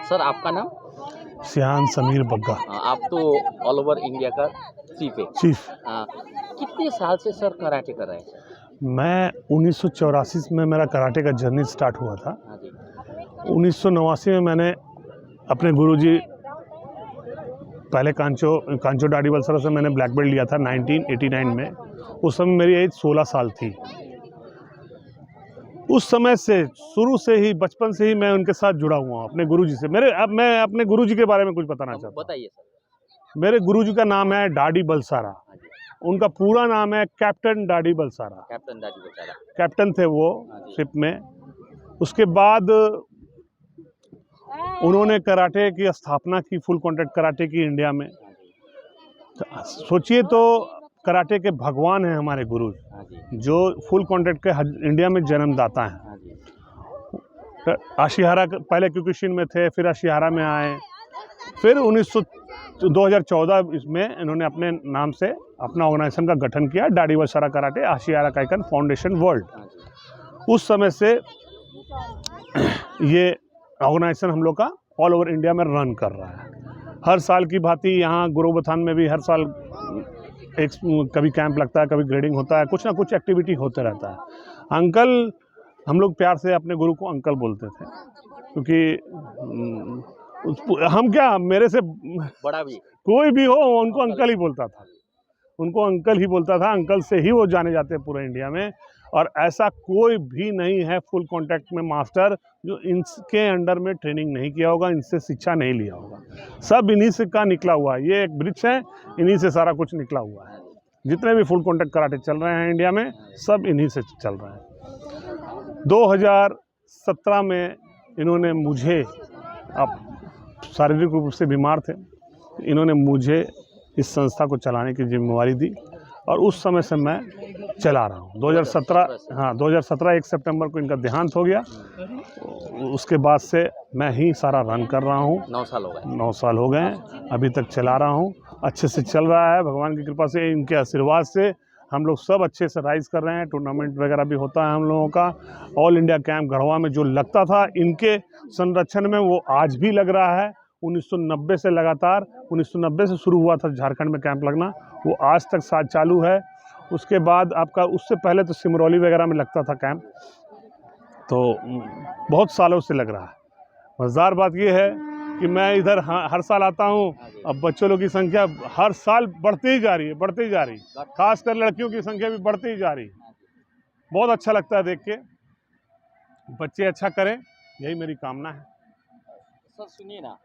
Sir आपका नाम? सियान समीर बग्गा। आप तो ऑल ओवर इंडिया का चीफ है। चीफ कितने साल से सर कराटे कर रहे हैं? मैं 1984 में मेरा कराटे का जर्नी स्टार्ट हुआ था। हाँ जी। 1989 में मैंने अपने गुरुजी पहले कांचो डाडी बलसरा से मैंने ब्लैक बेल्ट लिया था 1989 में। उस समय मेरी एज 16 साल थी। उस समय से शुरू से ही बचपन से ही मैं उनके साथ जुड़ा हुआ हूँ अपने गुरुजी से। मैं अपने गुरुजी के बारे में कुछ बताना चाहता हूँ। बताइए सर। मेरे गुरुजी का नाम है डाडी बलसारा। उनका पूरा नाम है captain daddy Balsara. Captain daddy Balsara captain थे वो शिप में। उसके बाद उन्होंने कराटे की स्थापना की, फुल कॉन्टैक्ट कराटे की इंडिया में। सोचिए तो कराटे के भगवान हैं हमारे गुरु, जो फुल कॉन्टैक्ट के इंडिया में जन्मदाता हैं। आशिहारा पहले क्योकुशिन में थे, फिर आशिहारा में आए, फिर 2014 इसमें इन्होंने अपने नाम से अपना ऑर्गेनाइजेशन का गठन किया, Dadi Balsara karate Ashihara Kaikan foundation world. उस समय से ये ऑर्गेनाइजेशन हम लोग का ऑल ओवर इंडिया में रन कर रहा है। हर साल की भांति यहाँ गुरुबथान में भी हर साल कभी कैंप लगता है, कभी ग्रेडिंग होता है, कुछ ना कुछ एक्टिविटी होते रहता है। अंकल, हम लोग प्यार से अपने गुरु को अंकल बोलते थे, क्योंकि हम क्या, मेरे से बड़ा भी कोई भी हो उनको अंकल ही बोलता था, उनको अंकल ही बोलता था। अंकल से ही वो जाने जाते हैं पूरे इंडिया में। और ऐसा कोई भी नहीं है फुल कांटेक्ट में मास्टर जो इनके अंडर में ट्रेनिंग नहीं किया होगा, इनसे शिक्षा नहीं लिया होगा। सब इन्हीं से का निकला हुआ है। ये एक वृक्ष है, इन्हीं से सारा कुछ निकला हुआ है। जितने भी फुल कांटेक्ट कराटे चल रहे हैं इंडिया में, सब इन्हीं से चल रहे हैं। 2017 में इन्होंने मुझे, अब शारीरिक रूप से बीमार थे, इन्होंने मुझे इस संस्था को चलाने की जिम्मेवारी दी और उस समय से मैं चला रहा हूँ। 2017 1 सितंबर को इनका देहांत हो गया। उसके बाद से मैं ही सारा रन कर रहा हूँ। 9 साल हो गए। 9 साल हो गए, अभी तक चला रहा हूँ। अच्छे से चल रहा है, भगवान की कृपा से, इनके आशीर्वाद से हम लोग सब अच्छे से राइज कर रहे हैं। टूर्नामेंट वगैरह भी होता है हम लोगों का। ऑल इंडिया कैंप गढ़वा में जो लगता था इनके संरक्षण में, वो आज भी लग रहा है। 1990 से लगातार, 1990 से शुरू हुआ था झारखंड में कैंप लगना, वो आज तक साथ चालू है। उसके बाद आपका, उससे पहले तो सिमरौली वगैरह में लगता था कैंप, तो बहुत सालों से लग रहा है। मज़ेदार बात ये है कि मैं इधर हर साल आता हूँ। अब बच्चों लोगों की संख्या हर साल बढ़ती ही जा रही है, खासकर लड़कियों की संख्या भी बढ़ती ही जा रही है। बहुत अच्छा लगता है देख के। बच्चे अच्छा करें, यही मेरी कामना है। सर सुनिए ना,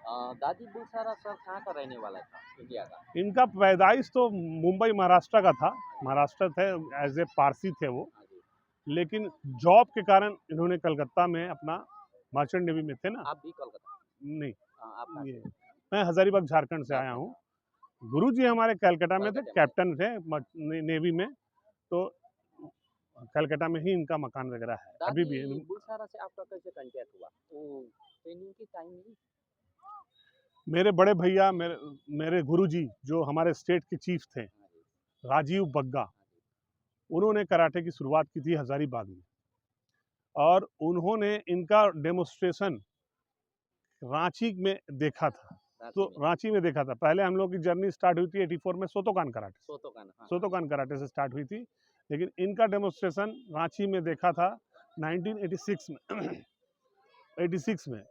दादी बलसारा सर कहाँ का रहने वाला था इंडिया का? इनका पैदाइश तो मुंबई महाराष्ट्र का था। महाराष्ट्र थे, एज ए पारसी थे वो, लेकिन जॉब के कारण इन्होंने कलकत्ता में अपना मर्चेंट नेवी में थे ना। आप भी कलकत्ता? नहीं, आप मैं हजारीबाग झारखंड से आया हूँ। गुरुजी हमारे कलकत्ता में थे, कैप्टन थे नेवी में, तो कलकत्ता में ही इनका मकान वगैरह है अभी भी। बलसारा से आपका कैसे कांटेक्ट हुआ? वो ट्रेनिंग के टाइम में? मेरे बड़े भैया, मेरे गुरुजी जो हमारे स्टेट के चीफ थे, राजीव बग्गा, उन्होंने कराटे की शुरुआत की थी हजारीबाग में, और उन्होंने इनका डेमोन्स्ट्रेशन रांची में देखा था। रांची में देखा था। पहले हम लोग की जर्नी स्टार्ट हुई थी 84 में सोतोकान कराटे से स्टार्ट हुई थी, लेकिन इनका डेमोन्स्ट्रेशन रांची में देखा था 1986 में 86 में।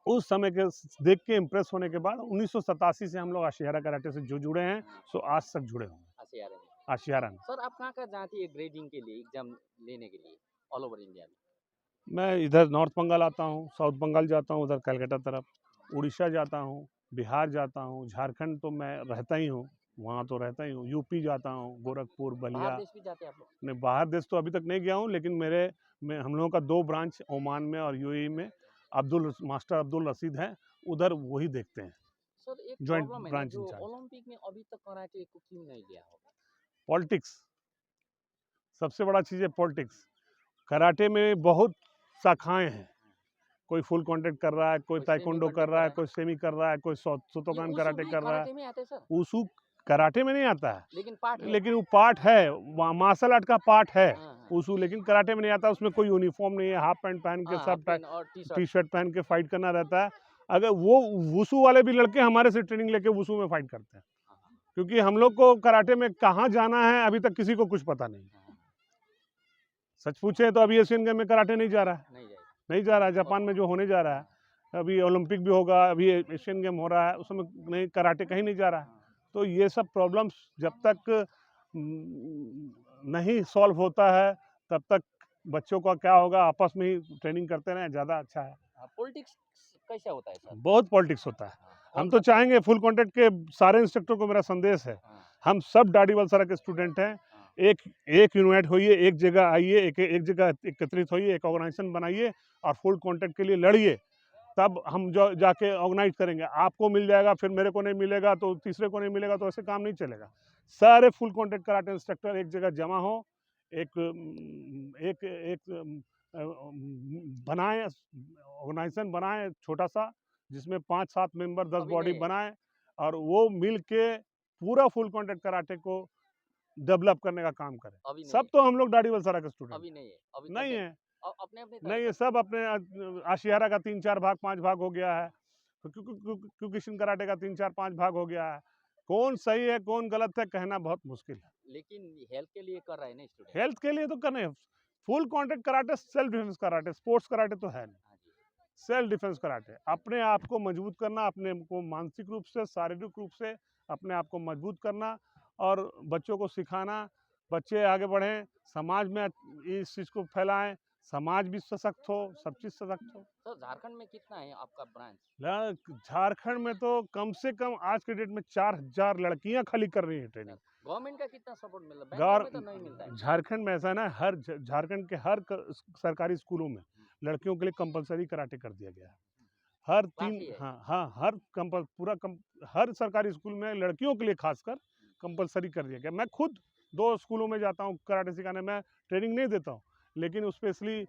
उस समय के देख के इम्प्रेस होने के बाद 1987 से हम लोग आशिहारा कराटे से जो जुड़े हैं, सो आज तक जुड़े होंगे आशिहारा में। सर आप कहाँ जाती है ग्रेडिंग के लिए, एग्जाम लेने के लिए ऑल ओवर इंडिया में? मैं इधर नॉर्थ बंगाल आता हूँ, साउथ बंगाल जाता हूँ, उधर कलकत्ता तरफ, उड़ीसा जाता हूँ, बिहार जाता हूँ, झारखंड तो मैं रहता ही हूँ, वहाँ तो रहता ही हूँ, यूपी जाता हूँ, गोरखपुर, बलिया। बाहर देश भी जाते हैं आप लोग? नहीं, बाहर देश तो अभी तक नहीं गया हूँ, लेकिन हम लोगों का 2 ब्रांच ओमान में और यूएई में, मास्टर अब्दुल रशीद हैं, उधर वही देखते हैं। सर एक जॉइंट प्रॉब्लम है ब्रांच जो इंचार्ज। ओलंपिक में अभी तक कराटे को क्यों नहीं लिया होगा? पॉलिटिक्स सबसे बड़ा चीज़ है। पॉलिटिक्स, कराटे में बहुत शाखाएं हैं। कोई फुल कांटेक्ट कर रहा है, कोई ताइक्वांडो कर रहा है, कोई सेमी कर रहा है, कोई शोतोकान कराटे कर रहा है। वुशु कराटे में नहीं आता है, लेकिन वो पार्ट है, मार्शल आर्ट का पार्ट है वुशु, लेकिन कराटे में नहीं आता। उसमें कोई यूनिफॉर्म नहीं है, हाफ पैंट पहन के, सब टी शर्ट पहन के फाइट करना रहता है। अगर वो वुसु वाले भी लड़के हमारे से ट्रेनिंग लेके वुसु में फाइट करते हैं, हाँ, हाँ, क्योंकि हम लोग को कराटे में कहाँ जाना है अभी तक किसी को कुछ पता नहीं। हाँ, हाँ, सच पूछे तो अभी एशियन गेम में कराटे नहीं जा रहा है, नहीं जाएगा। नहीं जा रहा है। जापान में जो होने जा रहा है, अभी ओलंपिक भी होगा, अभी एशियन गेम हो रहा है, उसमें नहीं, कराटे कहीं नहीं जा रहा है। हाँ, तो ये सब प्रॉब्लम्स जब तक नहीं सॉल्व होता है तब तक बच्चों का क्या होगा, आपस में ही ट्रेनिंग करते रहें, ज़्यादा अच्छा है। हाँ, पॉलिटिक्स कैसा होता है सर? बहुत पॉलिटिक्स होता है। हाँ, हम कौन तो सा चाहेंगे फुल कॉन्टैक्ट के सारे इंस्ट्रक्टर को मेरा संदेश है, हाँ, हम सब डाडी वलसारा के स्टूडेंट हैं। हाँ, एक एक यूनाइट होइए, एक जगह आइए, एक जगह एकत्रित होइए, एक ऑर्गेनाइजेशन बनाइए और फुल कॉन्टैक्ट के लिए लड़िए। तब हम जो जाके ऑर्गेनाइज करेंगे, आपको मिल जाएगा फिर मेरे को नहीं मिलेगा तो तीसरे को नहीं मिलेगा, तो ऐसे काम नहीं चलेगा। सारे फुल कॉन्टैक्ट कराटे इंस्ट्रक्टर एक जगह जमा हो, एक एक एक बनाएं, ऑर्गेनाइजेशन बनाएं छोटा सा, जिसमें 5-7 मेंबर 10 अभी बॉडी नहीं है। बनाएं और वो मिल के पूरा फुल कॉन्टैक्ट कराटे को डेवलप करने का काम करें। अभी नहीं सब है। तो हम लोग दाढ़ी वलसारा के स्टूडेंट अभी नहीं है। अभी नहीं तो है, अपने अपने नहीं ये सब अपने आशियारा का 3-4 भाग 5 भाग हो गया है, क्योंकि कराटे का 3-4 5 भाग हो गया है। कौन सही है कौन गलत है कहना बहुत मुश्किल है। लेकिन हेल्थ के लिए कर रहा है ना स्टूडेंट। हेल्थ के लिए तो करने, full contact karate self defence karate, sports karate तो है नहीं। हाँ जी। सेल्फ डिफेंस कराटे अपने आप को मजबूत करना, अपने को मानसिक रूप से शारीरिक रूप से अपने आप को मजबूत करना और बच्चों को सिखाना, बच्चे आगे बढ़ें, समाज में इस चीज़ को फैलाएं, समाज भी सशक्त हो, सब चीज़ सशक्त हो। सर झारखंड में कितना है आपका ब्रांच? झारखंड में तो कम से कम आज के डेट में 4000 लड़कियां खाली कर रही हैं ट्रेनिंग। गवर्नमेंट का कितना सपोर्ट मिल रहा है? बेंगलोर गार में तो नहीं मिलता है। झारखंड में ऐसा है ना, हर झारखंड के हर सरकारी स्कूलों में लड़कियों के लिए कंपलसरी कराटे कर दिया गया है। हर क्लास 3 ही है। हाँ हाँ हर हर सरकारी स्कूल में लड़कियों के लिए खासकर कंपलसरी कर दिया गया। मैं खुद 2 स्कूलों में जाता हूँ कराटे सिखाने, मैं ट्रेनिंग नहीं देता हूँ, लेकिन स्पेशली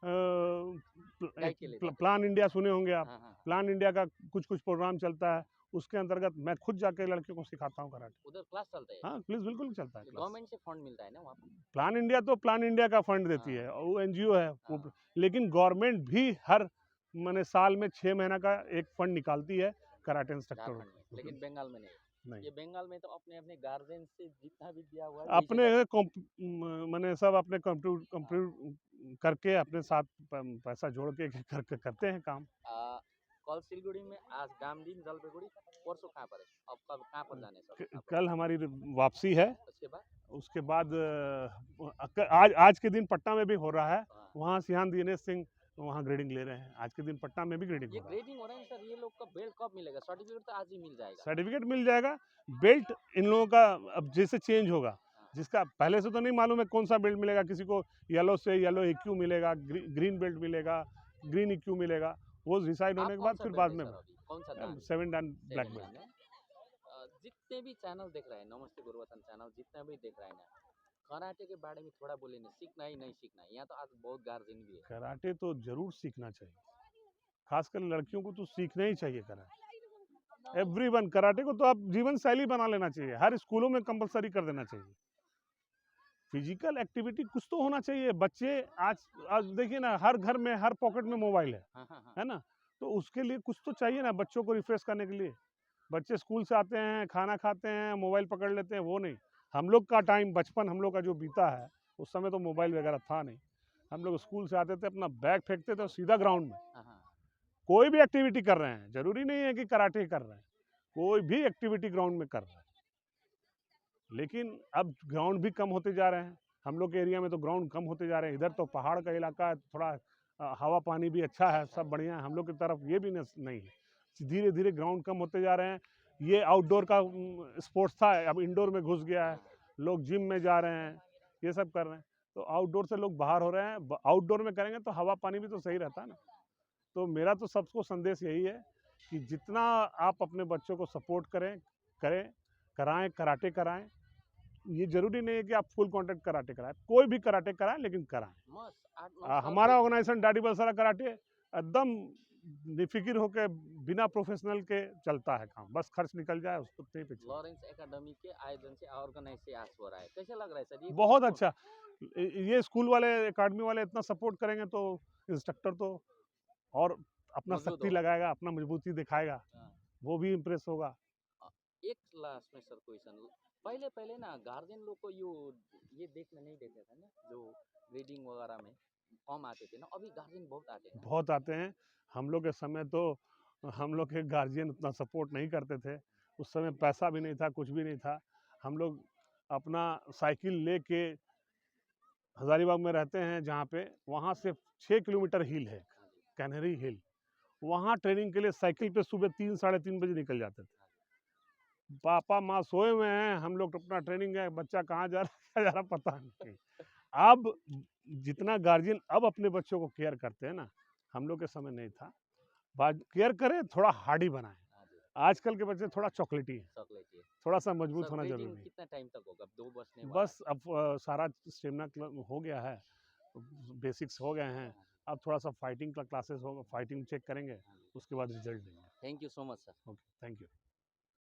गाइड के लिए जाते प्लान इंडिया सुने होंगे हैं। आप। हाँ, हाँ। प्लान इंडिया का कुछ प्रोग्राम चलता है, उसके अंतर्गत मैं खुद जाके लड़कियों को सिखाता हूँ कराटे। उधर क्लास चलता है। हाँ प्लीज, बिल्कुल चलता है क्लास। गवर्नमेंट से फंड मिलता है ना वहाँ पे? प्लान इंडिया तो प्लान इंडिया का फंड देती हाँ, है और वो एनजीओ है वो, हाँ। लेकिन गवर्नमेंट भी हर मैंने साल में 6 महीना का एक फंड निकालती है कराटे इंस्ट्रक्टरों झारखंड में, लेकिन बंगाल में नहीं। नहीं, ये बंगाल में तो अपने अपने गार्जियन से जितना भी दिया हुआ है वही से अपने जाता मैंने सब अपने कंप्यूटर करके अपने साथ पैसा जोड़ के करते हैं काम। है। कल सिलगुड़ी में, आज गामदीन जलपाईगुड़ी, परसों कहाँ पर है? अब कब कहाँ पर जाने सर? कहाँ पर? कल हमारी वापसी है, उसके बाद उसके बाद आज के दिन पटना में भी हो रहा है, हाँ। वहाँ सिहान दिनेश सिंह वहाँ ग्रेडिंग ले रहे हैं। आज के दिन पटना में भी ग्रेडिंग ये हो रहा है। ग्रेडिंग हो रहा है सर, ये लोग का बेल्ट कब मिलेगा? सर्टिफिकेट तो आज ही मिल जाएगा। सर्टिफिकेट मिल जाएगा, बेल्ट इन लोगों का अब जैसे चेंज होगा, हाँ। जिसका पहले से तो नहीं मालूम है कौन सा बेल्ट मिलेगा, किसी को येलो से येलो EQ मिलेगा, ग्रीन बेल्ट मिलेगा, ग्रीन EQ मिलेगा, वो डिसाइड होने आप के कौन बाद सा फिर बेल्ट बाद है में सर अभी? कौन सा दान? 7 डैन ब्लैक सेवन बेल्ट। दान है। जितने भी चैनल देख रहे हैं, नमस्ते गुरुवतन चैनल जितना भी देख रहे हैं ना, कराटे के बारे में थोड़ा बोले ना, सीखना ही नहीं सीखना है। यहाँ तो आज बहुत गार्जियन भी है। कराटे तो जरूर सीखना चाहिए, खासकर लड़कियों को तो सीखना ही चाहिए कराटे। एवरीवन कराटे को तो आप जीवन शैली बना लेना चाहिए, हर स्कूलों में कंपलसरी कर देना चाहिए। फिजिकल एक्टिविटी कुछ तो होना चाहिए। बच्चे आज देखिए ना, हर घर में हर पॉकेट में मोबाइल हाँ, हाँ, हाँ। है ना, तो उसके लिए कुछ तो चाहिए ना बच्चों को रिफ्रेश करने के लिए। बच्चे स्कूल से आते हैं, खाना खाते हैं, मोबाइल पकड़ लेते हैं, वो नहीं। हम लोग का टाइम, बचपन हम लोग का जो बीता है, उस समय तो मोबाइल वगैरह था नहीं। हम लोग स्कूल से आते थे, अपना बैग फेंकते थे और सीधा ग्राउंड में हाँ, हाँ। कोई भी एक्टिविटी कर रहे हैं, जरूरी नहीं है कि कराटे कर रहे हैं, कोई भी एक्टिविटी ग्राउंड में कर रहे हैं। लेकिन अब ग्राउंड भी कम होते जा रहे हैं, हम लोग के एरिया में तो ग्राउंड कम होते जा रहे हैं। इधर तो पहाड़ का इलाका है, थोड़ा हवा पानी भी अच्छा है, सब बढ़िया है। हम लोग की तरफ ये भी नहीं है, धीरे धीरे ग्राउंड कम होते जा रहे हैं। ये आउटडोर का स्पोर्ट्स था, अब इंडोर में घुस गया है, लोग जिम में जा रहे हैं, ये सब कर रहे हैं, तो आउटडोर से लोग बाहर हो रहे हैं। आउटडोर में करेंगे तो हवा पानी भी तो सही रहता है ना। तो मेरा तो सबको संदेश यही है कि जितना आप अपने बच्चों को सपोर्ट कराएं, कराटे कराएं। ये जरूरी नहीं है कि आप फुल कॉन्टैक्ट कराटे कराएं, कोई भी कराटे कराएं, लेकिन कराएं। मस्त 8-9 साल हमारा से। ऑर्गेनाइजेशन दाढ़ी वलसारा कराटे एकदम निफिकिर होकर बिना प्रोफेशनल के चलता है काम, बस खर्च निकल जाए उसको पे चलता है। लॉरेंस एकेडमी के आयोजन से ऑर्गेनाइज से आज हो रहा है, कैसे लग रहा है सर? ये बहुत sport- अच्छा, ये स्कूल वाले अकेडमी वाले इतना सपोर्ट करेंगे तो इंस्ट्रक्टर तो और अपना मजबूत शक्ति हो। लगाएगा, अपना मजबूती दिखाएगा, हाँ। वो भी इम्प्रेस होगा। एक लास्ट में सर क्वेश्चन, पहले पहले ना गार्जियन लोग को ये देखने नहीं देते थे ना, जो रीडिंग वगैरह में कम आते थे ना, अभी गार्जियन बहुत आते हैं। बहुत आते हैं। हम लोग के समय तो हम लोग के गार्जियन उतना सपोर्ट नहीं करते थे। उस समय पैसा भी नहीं था, कुछ भी नहीं था। हम लोग अपना साइकिल लेके हज़ारीबाग में रहते हैं जहाँ पे, वहाँ से 6 किलोमीटर हिल है, कैनरी हिल। वहाँ ट्रेनिंग के लिए साइकिल पे सुबह 3 साढ़े 3 बजे निकल जाते थे। पापा माँ सोए हुए हैं, हम लोग अपना ट्रेनिंग है, बच्चा कहाँ जा रहा है क्या जा रहा पता नहीं। अब जितना गार्जियन अब अपने बच्चों को केयर करते हैं ना, हम लोग के समय नहीं था। केयर करें, थोड़ा हार्डी बनाएं। हाँ जी। आजकल के बच्चे थोड़ा चॉकलेटी हैं, चॉकलेट थोड़ा सा मजबूत सर, होना ब्रीडिंग जरूरी है। कितना टाइम तक होगा? 2 बजने वाला बस अब सारा स्टेमिना हो गया है, बेसिक्स हो गए हैं। है। अब थोड़ा सा फाइटिंग का क्लासेस होगा, फाइटिंग चेक करेंगे, उसके बाद रिजल्ट देंगे। Thank you so much sir. Okay, thank you.